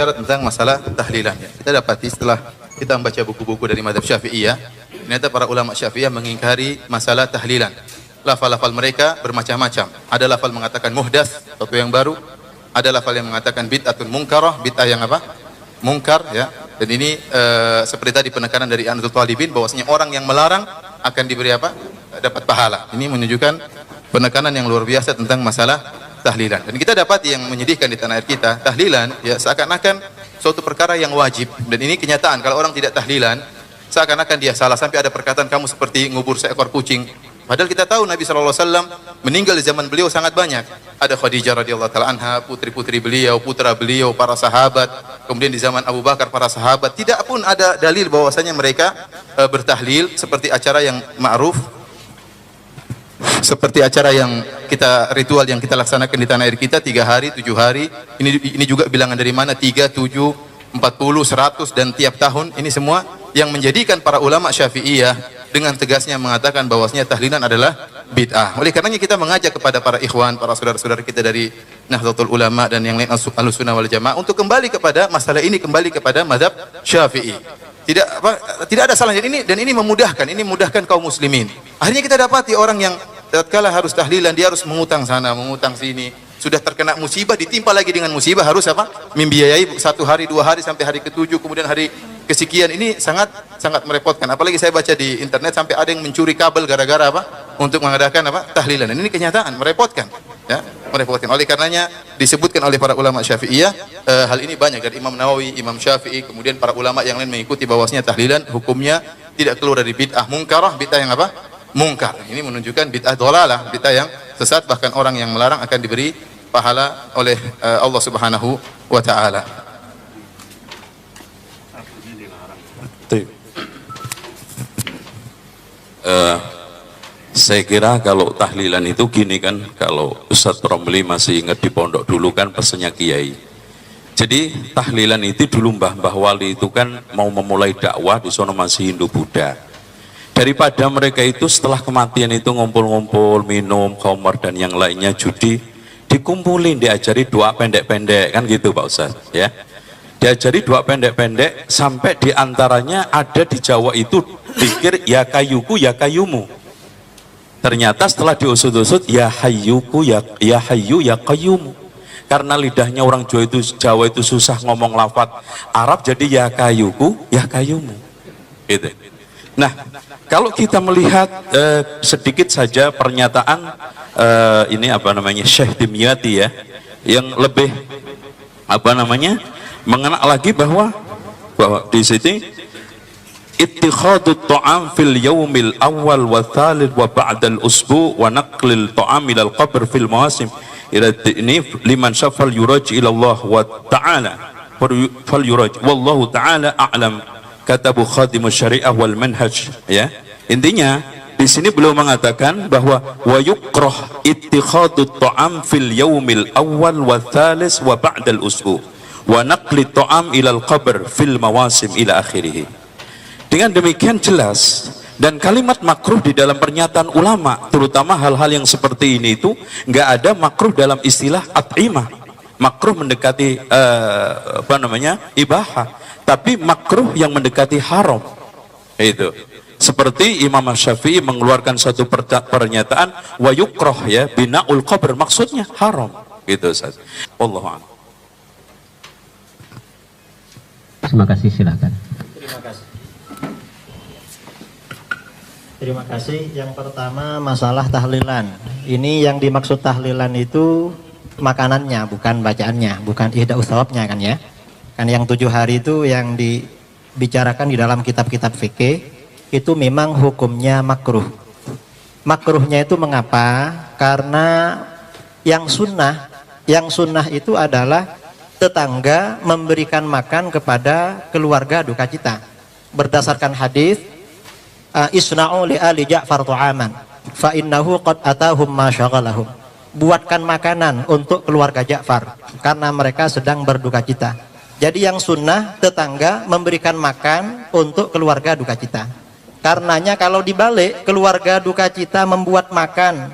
berbicara tentang masalah tahlilan. Ya. Kita dapati setelah kita membaca buku-buku dari mazhab Syafi'iyah, ternyata para ulama Syafi'iyah mengingkari masalah tahlilan. Lafal-lafal mereka bermacam-macam. Ada lafal mengatakan muhdats, sesuatu yang baru. Ada lafal yang mengatakan bid'atun munkarah, bid'ah yang apa? Mungkar, ya. Dan ini seperti tadi penekanan dari Anadul Talibin bahwasanya orang yang melarang akan diberi apa? Dapat pahala. Ini menunjukkan penekanan yang luar biasa tentang masalah tahlilan. Dan kita dapat yang menyedihkan di tanah air kita, tahlilan ya seakan-akan suatu perkara yang wajib. Dan ini kenyataan, kalau orang tidak tahlilan seakan-akan dia salah, sampai ada perkataan kamu seperti ngubur seekor kucing. Padahal kita tahu Nabi SAW meninggal di zaman beliau sangat banyak. Ada Khadijah radhiyallahu taala anha, putri-putri beliau, putra beliau, para sahabat. Kemudian di zaman Abu Bakar para sahabat, tidak pun ada dalil bahwasanya mereka bertahlil seperti acara yang ma'ruf, seperti acara yang kita ritual yang kita laksanakan di tanah air kita 3 hari, 7 hari. Ini juga bilangan dari mana? 3, 7, 40, 100 dan tiap tahun. Ini semua yang menjadikan para ulama Syafi'iyah dengan tegasnya mengatakan bahwasanya tahlilan adalah bid'ah. Oleh karenanya kita mengajak kepada para ikhwan, para saudara-saudara kita dari Nahdlatul Ulama dan yang lain Ahlussunnah wal Jamaah untuk kembali kepada masalah ini, kembali kepada mazhab Syafi'i. Tidak ada salahnya dan ini memudahkan kaum muslimin. Akhirnya kita dapati orang yang tatkala harus tahlilan dia harus mengutang sana, mengutang sini. Sudah terkena musibah ditimpa lagi dengan musibah, harus apa? Membiayai 1 hari, 2 hari sampai hari ke-7, kemudian hari kesekian. Ini sangat merepotkan. Apalagi saya baca di internet sampai ada yang mencuri kabel gara-gara apa? Untuk mengadakan apa? Tahlilan. Dan ini kenyataan, merepotkan. Ya, merepotkan. Oleh karenanya disebutkan oleh para ulama Syafi'iyah, hal ini banyak dari Imam Nawawi, Imam Syafi'i, kemudian para ulama yang lain mengikuti bahwasanya tahlilan hukumnya tidak keluar dari bid'ah mungkarah, bid'ah yang apa? Mungkar. Ini menunjukkan bid'ah dhalalah, bid'ah yang sesat, bahkan orang yang melarang akan diberi pahala oleh Allah Subhanahu wa taala. Saya kira kalau tahlilan itu gini kan, kalau Ustadz Romli masih ingat di pondok dulu kan pesannya Kiai. Jadi tahlilan itu dulu Mbah Wali itu kan mau memulai dakwah di sono masih Hindu Buddha. Daripada mereka itu setelah kematian itu ngumpul-ngumpul, minum, khamar dan yang lainnya, judi, dikumpulin, diajari doa pendek-pendek kan gitu Pak Ustadz ya. Diajari doa pendek-pendek sampai diantaranya ada di Jawa itu pikir ya kayuku ya kayumu. Ternyata setelah diusut-usut ya hayyuku ya hayyu ya qayyumu. Karena lidahnya orang Jawa itu susah ngomong lafaz Arab, jadi ya kayuku ya kayumu. Gitu. Nah, kalau kita melihat sedikit saja pernyataan ini apa namanya Syekh Dimyati ya, yang lebih apa namanya mengena lagi bahwa di sini ittikhadut ta'am fil yaumil awal wa thalith wa ba'dal usbu wa naqlil ta'am ila al-qabr fil mawasim ila ini liman syafal yuraj ila Allah wa ta'ala fal yuraj wallahu ta'ala a'lam, katabu khadimus syariah wal manhaj ya. Intinya di sini beliau mengatakan bahwa wa yukrah ittikhadut ta'am fil yaumil awal wa thalith wa ba'dal usbu wa naqli ta'am ila al-qabr fil mawasim ila akhirih. Dengan demikian jelas, dan kalimat makruh di dalam pernyataan ulama, terutama hal-hal yang seperti ini itu nggak ada makruh dalam istilah at'imah. Makruh mendekati apa namanya ibahah, tapi makruh yang mendekati haram. Itu seperti Imam Syafi'i mengeluarkan satu pernyataan wa yukrah ya binaul qabr, maksudnya haram. Gitu Ustaz. Wallahu a'lam. Terima kasih, silakan. Terima kasih. Terima kasih. Yang pertama masalah tahlilan. Ini yang dimaksud tahlilan itu makanannya, bukan bacaannya, bukan ihdaus thawabnya kan ya. Kan yang 7 hari itu yang dibicarakan di dalam kitab-kitab fikih itu memang hukumnya makruh. Makruhnya itu mengapa? Karena yang sunnah itu adalah tetangga memberikan makan kepada keluarga duka cita. Berdasarkan hadis isna'u li ali Ja'far tu'aman fa innahu qad atahum ma syaghalahum. Buatkan makanan untuk keluarga Ja'far karena mereka sedang berduka cita. Jadi yang sunnah tetangga memberikan makan untuk keluarga duka cita. Karenanya kalau dibalik keluarga duka cita membuat makan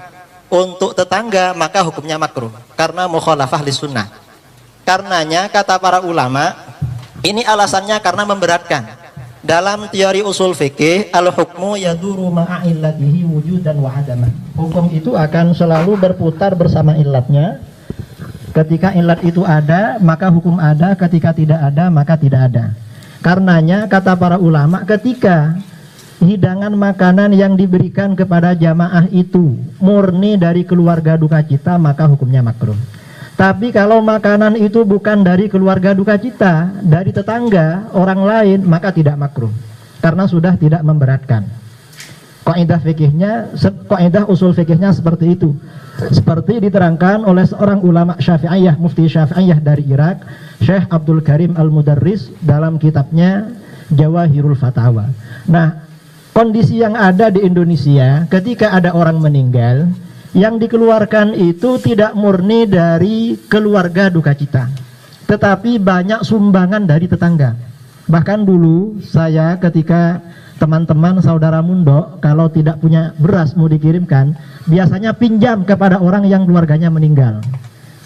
untuk tetangga, maka hukumnya makruh karena mukhalafah lis sunnah. Karenanya kata para ulama, ini alasannya karena memberatkan. Dalam teori usul fikih, al-hukmu yaduru ma'a illatihi wujudan wa adaman. Hukum itu akan selalu berputar bersama illatnya. Ketika illat itu ada, maka hukum ada. Ketika tidak ada, maka tidak ada. Karenanya kata para ulama, ketika hidangan makanan yang diberikan kepada jamaah itu murni dari keluarga duka cita, maka hukumnya makruh. Tapi kalau makanan itu bukan dari keluarga duka cita, dari tetangga, orang lain, maka tidak makruh. Karena sudah tidak memberatkan. Kaidah fikihnya, kaidah usul fikihnya seperti itu. Seperti diterangkan oleh seorang ulama Syafi'iyah, mufti Syafi'iyah dari Irak, Syekh Abdul Karim Al-Mudarris dalam kitabnya Jawahirul Fatawa. Nah, kondisi yang ada di Indonesia ketika ada orang meninggal, yang dikeluarkan itu tidak murni dari keluarga duka cita, tetapi banyak sumbangan dari tetangga. Bahkan dulu saya ketika teman-teman saudara Mundo kalau tidak punya beras mau dikirimkan, biasanya pinjam kepada orang yang keluarganya meninggal.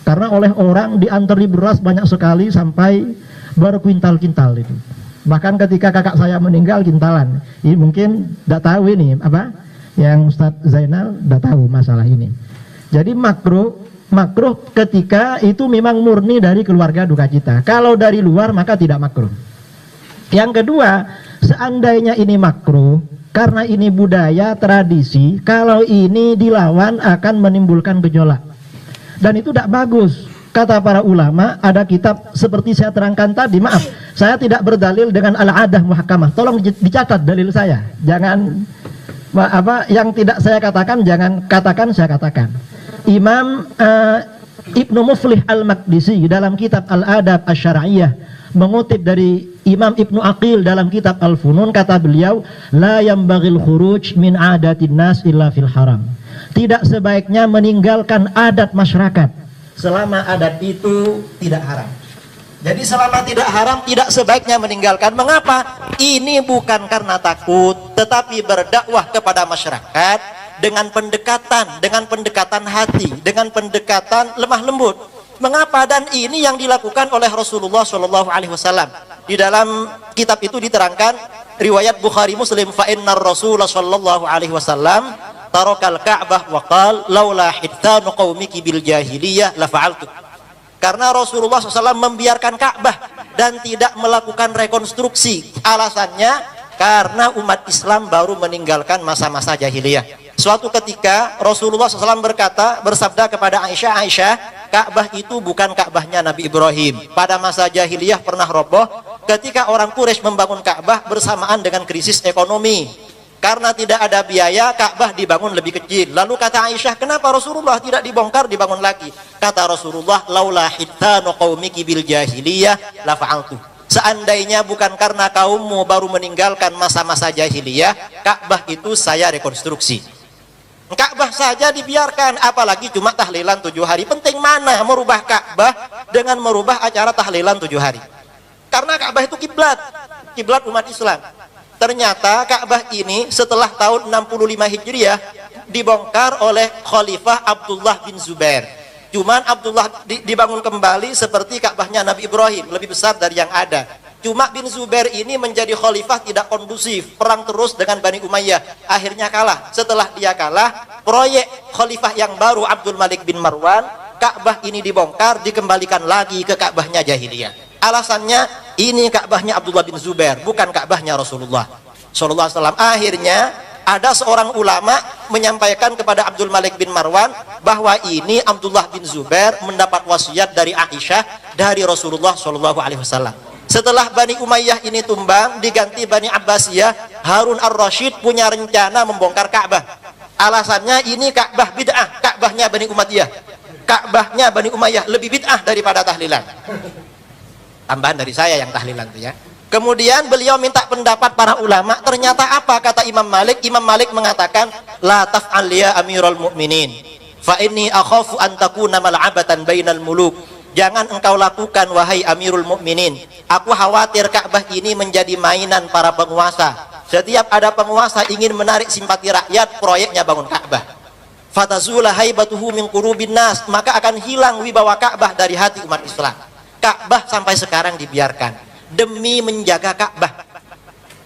Karena oleh orang diantari beras banyak sekali sampai berkuintal-kintal itu. Bahkan ketika kakak saya meninggal kintalan. Ini mungkin tidak tahu ini apa? Yang Ustadz Zainal udah tahu masalah ini. Jadi makruh ketika itu memang murni dari keluarga duka cita. Kalau dari luar maka tidak makruh. Yang kedua, seandainya ini makruh karena ini budaya tradisi, kalau ini dilawan akan menimbulkan gejolak. Dan itu tidak bagus. Kata para ulama, ada kitab seperti saya terangkan tadi, maaf, saya tidak berdalil dengan al-adah muhakkamah. Tolong dicatat dalil saya. Jangan apa yang tidak saya katakan jangan katakan saya katakan. Imam Ibnu Muflih Al-Maqdisi dalam kitab Al-Adab Asy-Syar'iyyah mengutip dari Imam Ibnu Aqil dalam kitab Al-Funun, kata beliau, la yambaghil khuruj min adatin nas illa fil haram. Tidak sebaiknya meninggalkan adat masyarakat selama adat itu tidak haram. Jadi selama tidak haram, tidak sebaiknya meninggalkan. Mengapa? Ini bukan karena takut, tetapi berdakwah kepada masyarakat dengan pendekatan hati, dengan pendekatan lemah lembut. Mengapa? Dan ini yang dilakukan oleh Rasulullah SAW. Di dalam kitab itu diterangkan riwayat Bukhari Muslim, fa innar Rasulullah SAW tarakal Ka'bah wa qala laula hittanu qaumiki bil jahiliyah la fa'altu. Karena Rasulullah SAW membiarkan Ka'bah dan tidak melakukan rekonstruksi. Alasannya karena umat Islam baru meninggalkan masa-masa jahiliyah. Suatu ketika Rasulullah SAW bersabda kepada Aisyah, Ka'bah itu bukan Ka'bahnya Nabi Ibrahim. Pada masa jahiliyah pernah roboh ketika orang Quraisy membangun Ka'bah bersamaan dengan krisis ekonomi. Karena tidak ada biaya, Ka'bah dibangun lebih kecil. Lalu kata Aisyah, kenapa Rasulullah tidak dibongkar, dibangun lagi? Kata Rasulullah, laula hittanu qaumiki bil jahiliyah la fa'altu. Seandainya bukan karena kaummu baru meninggalkan masa-masa jahiliyah, Ka'bah itu saya rekonstruksi. Ka'bah saja dibiarkan, apalagi cuma tahlilan 7 hari. Penting mana merubah Ka'bah dengan merubah acara tahlilan 7 hari? Karena Ka'bah itu kiblat umat Islam. Ternyata Ka'bah ini setelah tahun 65 Hijriah dibongkar oleh Khalifah Abdullah bin Zubair. Cuman Abdullah dibangun kembali seperti Ka'bahnya Nabi Ibrahim, lebih besar dari yang ada. Cuma bin Zubair ini menjadi khalifah tidak kondusif, perang terus dengan Bani Umayyah. Akhirnya kalah. Setelah dia kalah, proyek khalifah yang baru Abdul Malik bin Marwan, Ka'bah ini dibongkar, dikembalikan lagi ke Ka'bahnya jahiliyah. Alasannya ini Ka'bahnya Abdullah bin Zubair, bukan Ka'bahnya Rasulullah sallallahu alaihi wasallam. Akhirnya ada seorang ulama menyampaikan kepada Abdul Malik bin Marwan bahwa ini Abdullah bin Zubair mendapat wasiat dari Aisyah dari Rasulullah sallallahu alaihi wasallam. Setelah Bani Umayyah ini tumbang, diganti Bani Abbasiyah, Harun ar-Rasyid punya rencana membongkar Ka'bah. Alasannya ini Ka'bah bid'ah, Ka'bahnya Bani Umayyah. Ka'bahnya Bani Umayyah lebih bid'ah daripada tahlilan. Tambahan dari saya yang tahlilan itu ya. Kemudian beliau minta pendapat para ulama. Ternyata apa kata Imam Malik? Imam Malik mengatakan, la taf'al ya Amirul Mukminin, fa inni akhafu an takuna mal'abatan bainal muluk. Jangan engkau lakukan wahai Amirul Mukminin. Aku khawatir Ka'bah ini menjadi mainan para penguasa. Setiap ada penguasa ingin menarik simpati rakyat, proyeknya bangun Ka'bah. Fatazula haibatuhu min qulubin nas, maka akan hilang wibawa Ka'bah dari hati umat Islam. Ka'bah sampai sekarang dibiarkan demi menjaga Ka'bah.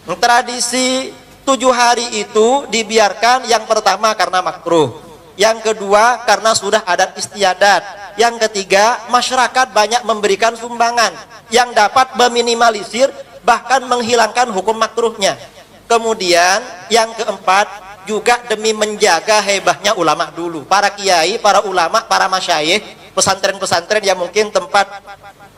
Tradisi 7 hari itu dibiarkan, yang pertama karena makruh, yang kedua karena sudah adat istiadat, yang ketiga masyarakat banyak memberikan sumbangan yang dapat meminimalisir bahkan menghilangkan hukum makruhnya. Kemudian yang keempat juga demi menjaga hebahnya ulama dulu, para kiai, para ulama, para masyayikh, pesantren-pesantren yang mungkin tempat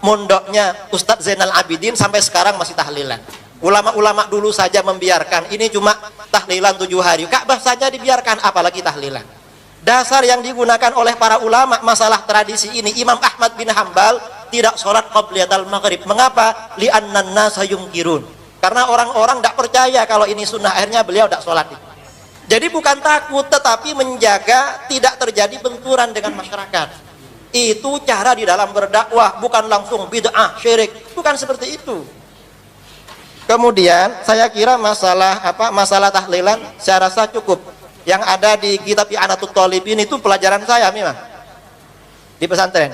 mondoknya Ustadz Zainal Abidin sampai sekarang masih tahlilan. Ulama-ulama dulu saja membiarkan, ini cuma tahlilan 7 hari. Ka'bah saja dibiarkan, apalagi tahlilan. Dasar yang digunakan oleh para ulama masalah tradisi ini, Imam Ahmad bin Hambal tidak sholat qabliyatul maghrib. Mengapa? Li'annan nasa yungkirun. Karena orang-orang tidak percaya kalau ini sunnah, akhirnya beliau tidak sholat itu. Jadi bukan takut, tetapi menjaga tidak terjadi benturan dengan masyarakat. Itu cara di dalam berdakwah, bukan langsung bid'ah, syirik, bukan seperti itu. Kemudian saya kira masalah tahlilan saya rasa cukup. Yang ada di kitab I'anatut Thalibin itu pelajaran saya memang di pesantren.